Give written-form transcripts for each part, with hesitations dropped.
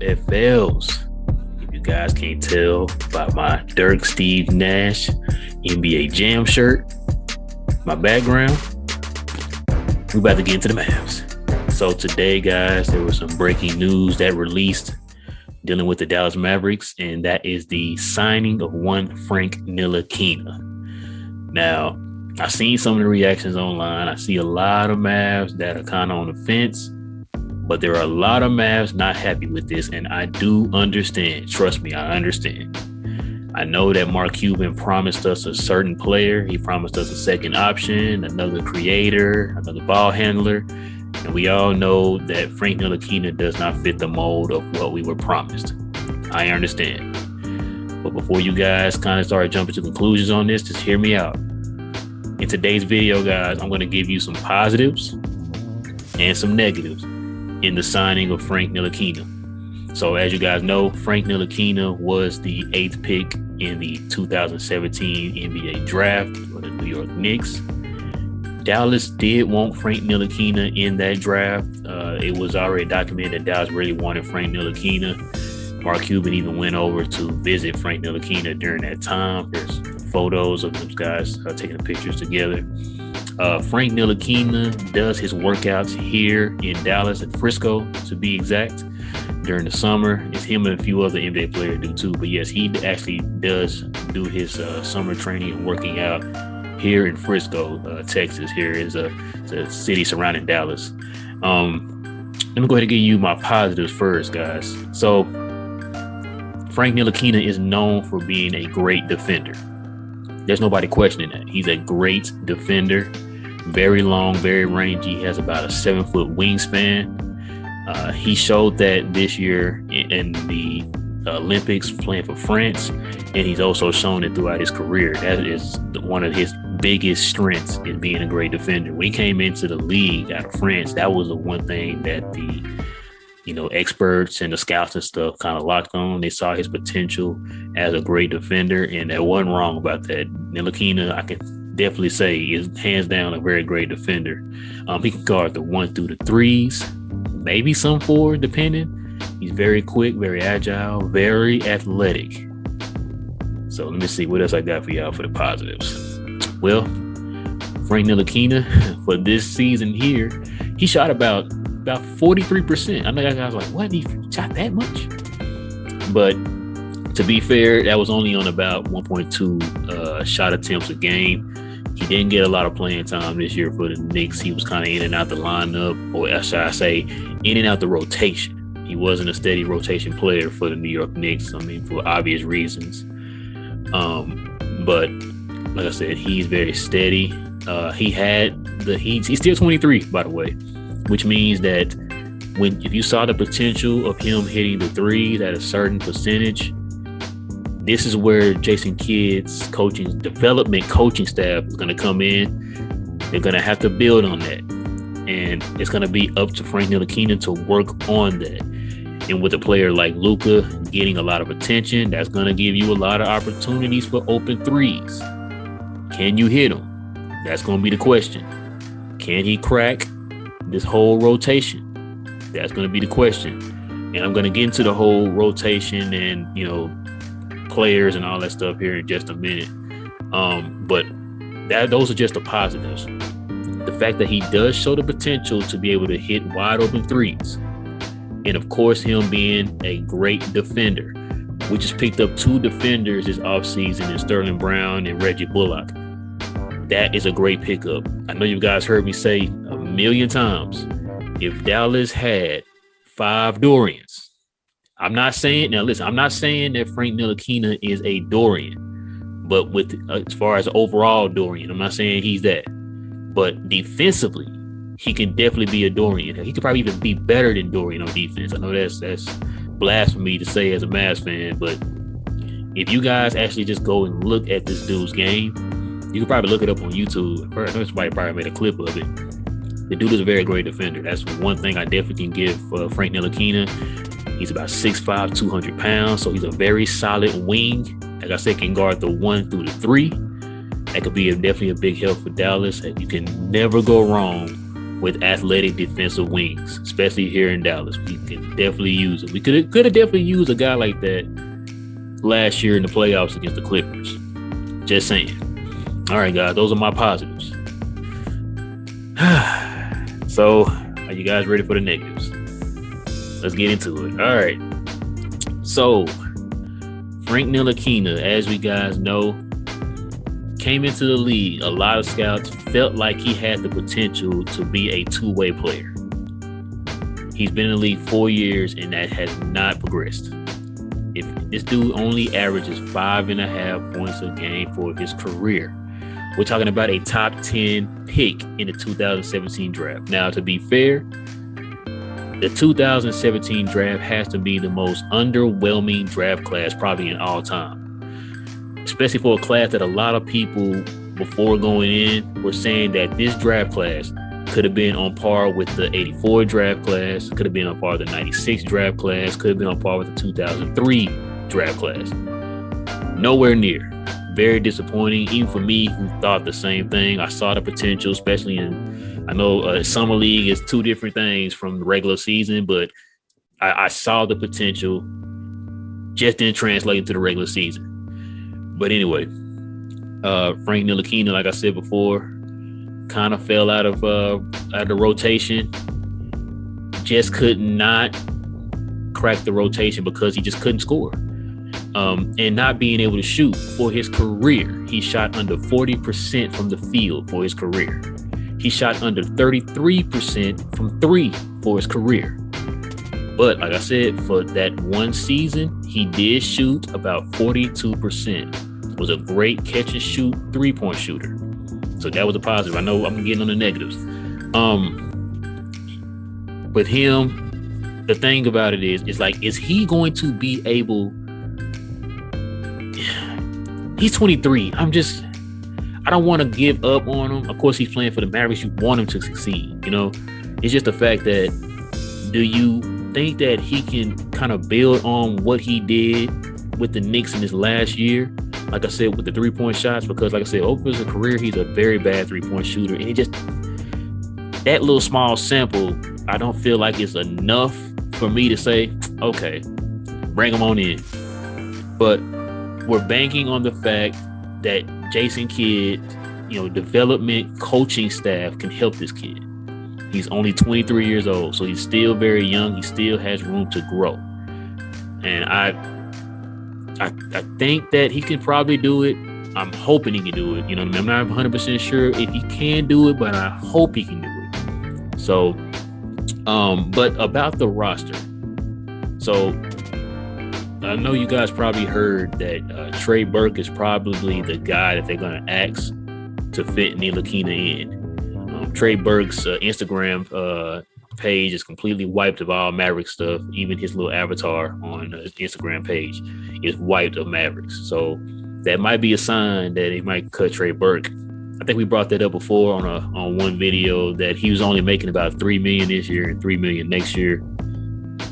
FFLs. If you guys can't tell by my Dirk Steve Nash NBA Jam shirt, my background, we're about to get into the Mavs. So today, guys, there was some breaking news that released dealing with the Dallas Mavericks, and that is the signing of one Frank Ntilikina. Now, I've seen some of the reactions online. I see a lot of Mavs that are kind of on the fence, but there are a lot of Mavs not happy with this, and I do understand. Trust me, I understand. I know that Mark Cuban promised us a certain player. He promised us a second option, another creator, another ball handler. And we all know that Frank Ntilikina does not fit the mold of what we were promised. I understand. But before you guys kind of start jumping to conclusions on this, just hear me out. In today's video, guys, I'm going to give you some positives and some negatives in the signing of Frank Ntilikina. So as you guys know, Frank Ntilikina was the 8th pick in the 2017 NBA draft for the New York Knicks. Dallas did want Frank Ntilikina in that draft. It was already documented that Dallas really wanted Frank Ntilikina. Mark Cuban even went over to visit Frank Ntilikina during that time. There's photos of those guys taking the pictures together. Frank Ntilikina does his workouts here in Dallas and Frisco, to be exact, during the summer. It's him and a few other NBA players do too. But yes, he actually does do his summer training and working out here in Frisco, Texas. Here is a city surrounding Dallas. Let me go ahead and give you my positives first, guys. So Frank Ntilikina is known for being a great defender. There's nobody questioning that. He's a great defender, very long, very rangy. He has about a 7-foot wingspan. He showed that this year in the Olympics playing for France, and he's also shown it throughout his career. That is one of his biggest strengths, is being a great defender. When he came into the league out of France, that was the one thing that the experts and the scouts and stuff kind of locked on. They saw his potential as a great defender, and they wasn't wrong about that. Ntilikina, I can definitely say, is hands down a very great defender. He can guard the 1 through the 3s, maybe some 4, depending. He's very quick, very agile, very athletic. So let me see what else I got for y'all for the positives. Well, Frank Ntilikina, for this season here, he shot about 43%. I know that guys like, what? He shot that much? But to be fair, that was only on about 1.2 shot attempts a game. He didn't get a lot of playing time this year for the Knicks. He was kind of in and out the lineup, or should I say, in and out the rotation. He wasn't a steady rotation player for the New York Knicks. I mean, for obvious reasons. But like I said, he's very steady. He's still 23, by the way, which means that if you saw the potential of him hitting the 3s at a certain percentage, this is where Jason Kidd's development coaching staff is going to come in. They're going to have to build on that. And it's going to be up to Frank Ntilikina to work on that. And with a player like Luka getting a lot of attention, that's going to give you a lot of opportunities for open 3s. Can you hit them? That's going to be the question. Can he crack this whole rotation? That's going to be the question. And I'm going to get into the whole rotation and, players and all that stuff here in just a minute. But those are just the positives. The fact that he does show the potential to be able to hit wide open 3s. And of course, him being a great defender. We just picked up 2 defenders this offseason in Sterling Brown and Reggie Bullock. That is a great pickup. I know you guys heard me say a million times, if Dallas had 5 Dorians, I'm not saying that Frank Ntilikina is a Dorian, but as far as overall Dorian, I'm not saying he's that. But defensively, he can definitely be a Dorian. He could probably even be better than Dorian on defense. I know that's blasphemy to say as a Mavs fan, but if you guys actually just go and look at this dude's game, you can probably look it up on YouTube. I know somebody probably made a clip of it. The dude is a very great defender. That's one thing I definitely can give Frank Ntilikina. He's about 6'5", 200 pounds, so he's a very solid wing. Like I said, can guard the 1 through the 3. That could be definitely a big help for Dallas. You can never go wrong with athletic defensive wings, especially here in Dallas. We can definitely use it. We could have definitely used a guy like that last year in the playoffs against the Clippers. Just saying. All right, guys, those are my positives. So, are you guys ready for the negatives? Let's get into it. All right. So, Frank Ntilikina, as we guys know, came into the league. A lot of scouts felt like he had the potential to be a two-way player. He's been in the league 4 years, and that has not progressed. If this dude only averages 5.5 points a game for his career, we're talking about a top 10 pick in the 2017 draft. Now, to be fair, the 2017 draft has to be the most underwhelming draft class probably in all time. Especially for a class that a lot of people before going in were saying that this draft class could have been on par with the 84 draft class, could have been on par with the 96 draft class, could have been on par with the 2003 draft class. Nowhere near. Very disappointing, even for me who thought the same thing. I saw the potential, especially in, I know summer league is two different things from the regular season, but I saw the potential, just didn't translate into the regular season. But anyway, Frank Ntilikina, like I said before, kind of fell out of the rotation. Just could not crack the rotation because he just couldn't score. And not being able to shoot for his career. He shot under 40% from the field for his career. He shot under 33% from three for his career. But like I said, for that one season, he did shoot about 42%. Was a great catch and shoot 3-point shooter. So that was a positive. I know I'm getting on the negatives. With him, the thing about it is like, is he going to be able? He's 23. I don't want to give up on him. Of course, he's playing for the Mavericks. You want him to succeed. You know, it's just the fact that, do you think that he can kind of build on what he did with the Knicks in his last year? Like I said, with the 3-point shots, because like I said, over his career, he's a very bad 3-point shooter. And that little small sample, I don't feel like it's enough for me to say, okay, bring him on in. But we're banking on the fact that Jason Kidd, development coaching staff can help this kid. He's only 23 years old, so he's still very young. He still has room to grow. And I think that he can probably do it. I'm hoping he can do it. I'm not 100% sure if he can do it, but I hope he can do it. So, but about the roster. So, I know you guys probably heard that Trey Burke is probably the guy that they're going to ask to fit Ntilikina in. Trey Burke's Instagram page is completely wiped of all Mavericks stuff. Even his little avatar on his Instagram page is wiped of Mavericks. So that might be a sign that he might cut Trey Burke. I think we brought that up before on one video, that he was only making about $3 million this year and $3 million next year.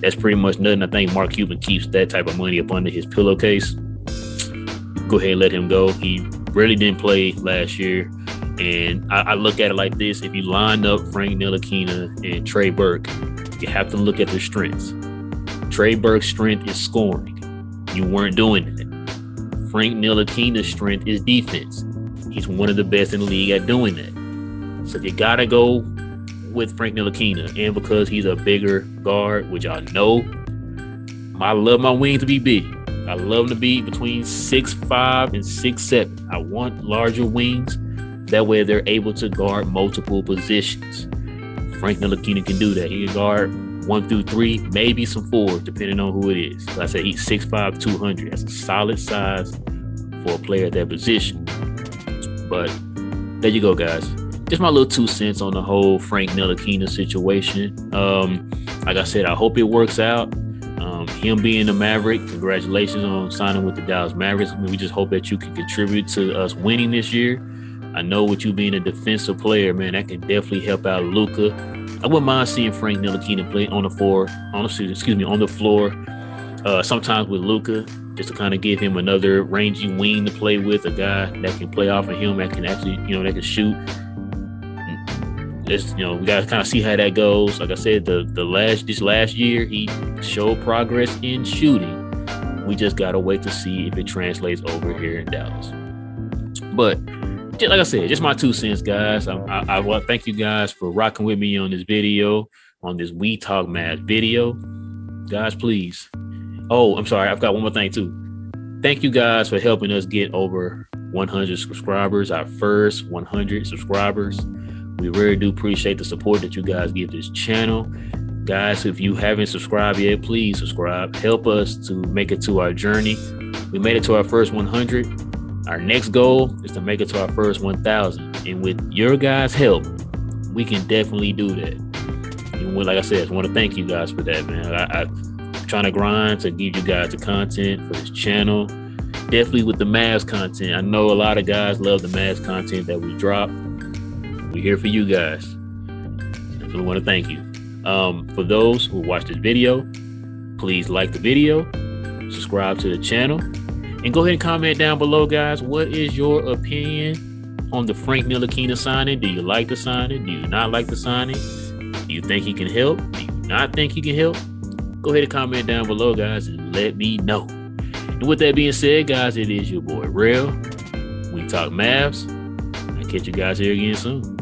That's pretty much nothing. I think Mark Cuban keeps that type of money up under his pillowcase. Go ahead and let him go. He really didn't play last year. And I look at it like this. If you line up Frank Ntilikina and Trey Burke, you have to look at their strengths. Trey Burke's strength is scoring. You weren't doing that. Frank Ntilikina's strength is defense. He's one of the best in the league at doing that. So you got to go with Frank Ntilikina. And because he's a bigger guard, which I know, I love my wings to be big. I love them to be between 6'5" and 6'7". I want larger wings. That way they're able to guard multiple positions. Frank Ntilikina can do that. He can guard 1 through 3, maybe some 4, depending on who it is. Like I said, he's 6'5", 200. That's a solid size for a player at that position. But there you go, guys. Just my little 2 cents on the whole Frank Ntilikina situation. Like I said, I hope it works out. Him being a Maverick, congratulations on signing with the Dallas Mavericks. We just hope that you can contribute to us winning this year. I know with you being a defensive player, man, that can definitely help out Luka. I wouldn't mind seeing Frank Ntilikina play on the floor, sometimes with Luka, just to kind of give him another rangy wing to play with, a guy that can play off of him, that can actually, that can shoot. it's, we got to kind of see how that goes. Like I said, this last year, he showed progress in shooting. We just got to wait to see if it translates over here in Dallas. But like I said, just my 2 cents, guys. I want to thank you guys for rocking with me on this video, on this We Talk Mavs video. Guys, please. Oh, I'm sorry. I've got one more thing, too. Thank you guys for helping us get over 100 subscribers, our first 100 subscribers. We really do appreciate the support that you guys give this channel. Guys, if you haven't subscribed yet, please subscribe. Help us to make it to our journey. We made it to our first 100. Our next goal is to make it to our first 1,000. And with your guys' help, we can definitely do that. And like I said, I want to thank you guys for that, man. I'm trying to grind to give you guys the content for this channel. Definitely with the Mavs content. I know a lot of guys love the Mavs content that we drop. We're here for you guys. We want to thank you. For those who watch this video, please like the video, subscribe to the channel, and go ahead and comment down below, guys. What is your opinion on the Frank Ntilikina signing? Do you like the signing? Do you not like the signing? Do you think he can help? Do you not think he can help? Go ahead and comment down below, guys, and let me know. And with that being said, guys, it is your boy, Real. We Talk Mavs. I'll catch you guys here again soon.